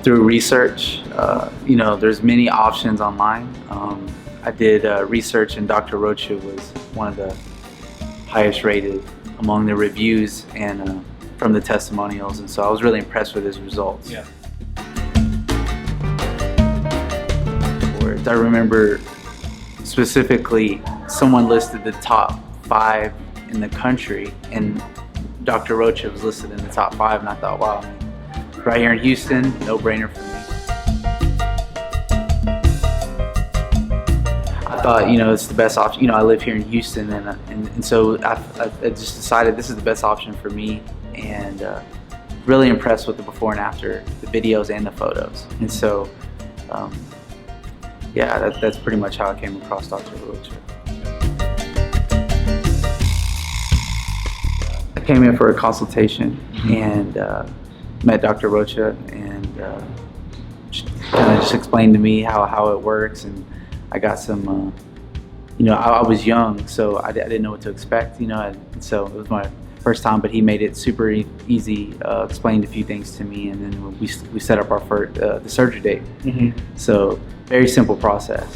through research. There's many options online. I did research, and Dr. Arocha was one of the highest rated among the reviews and from the testimonials, and so I was really impressed with his results. Yeah. I remember specifically someone listed the top 5 in the country, and Dr. Arocha was listed in the top 5, and I thought, wow, right here in Houston, no-brainer for me. I thought, it's the best option. I live here in Houston, and so I just decided this is the best option for me, and really impressed with the before and after, the videos and the photos. And so, yeah, that's pretty much how I came across Dr. Arocha. I came in for a consultation and met Dr. Arocha, and kind of just explained to me how it works, and I got some, I was young, so I didn't know what to expect, and so it was my first time, but he made it super easy, explained a few things to me, and then we set up our first, the surgery date. Mm-hmm. So very simple process.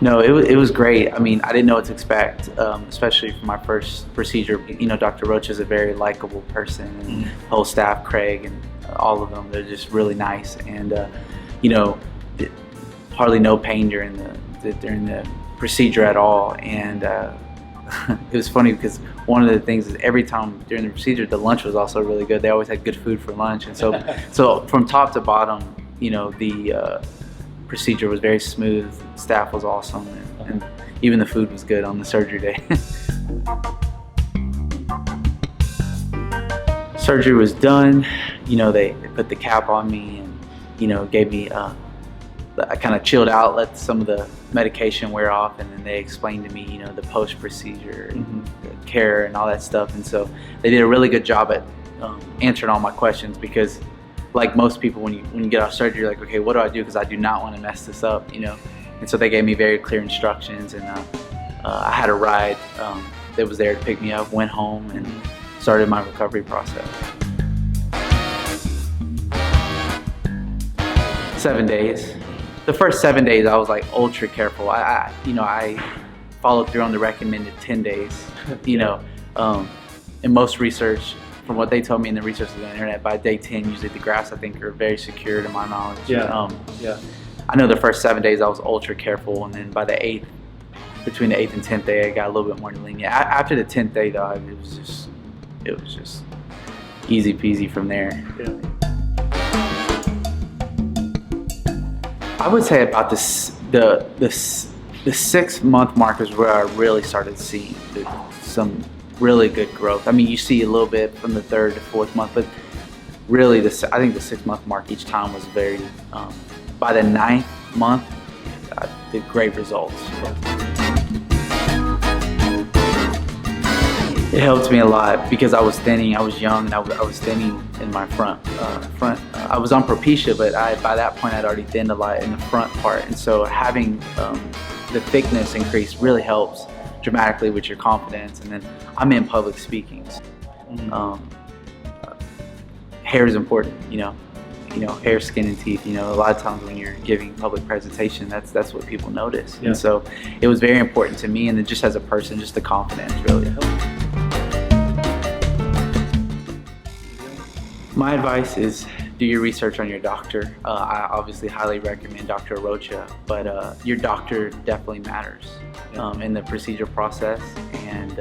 No, it was great. I mean, I didn't know what to expect, especially for my first procedure. Dr. Arocha is a very likable person, and the whole staff, Craig and all of them, they're just really nice, and hardly no pain during the procedure at all. And it was funny because one of the things is every time during the procedure, the lunch was also really good. They always had good food for lunch, and so from top to bottom, the procedure was very smooth. Staff was awesome, and even the food was good on the surgery day. Surgery was done. They put the cap on me and gave me. I kind of chilled out, let some of the medication wear off, and then they explained to me, the post-procedure and the care and all that stuff. And so they did a really good job at answering all my questions, because like most people, when you get off surgery, you're like, okay, what do I do? Because I do not want to mess this up, And so they gave me very clear instructions, and I had a ride that was there to pick me up, went home, and started my recovery process. 7 days. The first 7 days, I was like ultra careful. I followed through on the recommended 10 days. In most research, from what they told me in the research of the internet, by day 10, usually the grafts, I think, are very secure, to my knowledge. Yeah. I know the first 7 days I was ultra careful, and then by between the 8th and 10th day, I got a little bit more lenient. After the 10th day, though, it was just easy peasy from there. Yeah. I would say about the 6-month mark is where I really started seeing some really good growth. I mean, you see a little bit from the 3rd to 4th month, but really, I think the 6-month mark each time was very. By the 9th month, I did great results. It helped me a lot because I was thinning. I was young, and I was thinning in my front. I was on Propecia, but by that point I'd already thinned a lot in the front part, and so having the thickness increase really helps dramatically with your confidence. And then I'm in public speaking. Hair is important, hair, skin, and teeth. A lot of times when you're giving public presentation, that's what people notice. Yeah. And so it was very important to me, and then just as a person, just the confidence really helped. My advice is do your research on your doctor. I obviously highly recommend Dr. Arocha, but your doctor definitely matters in the procedure process, and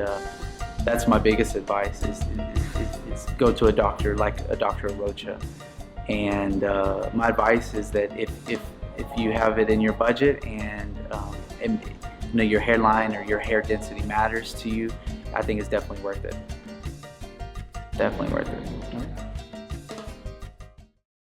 that's my biggest advice is go to a doctor like a Dr. Arocha. And my advice is that if you have it in your budget, and your hairline or your hair density matters to you, I think it's definitely worth it. Definitely worth it.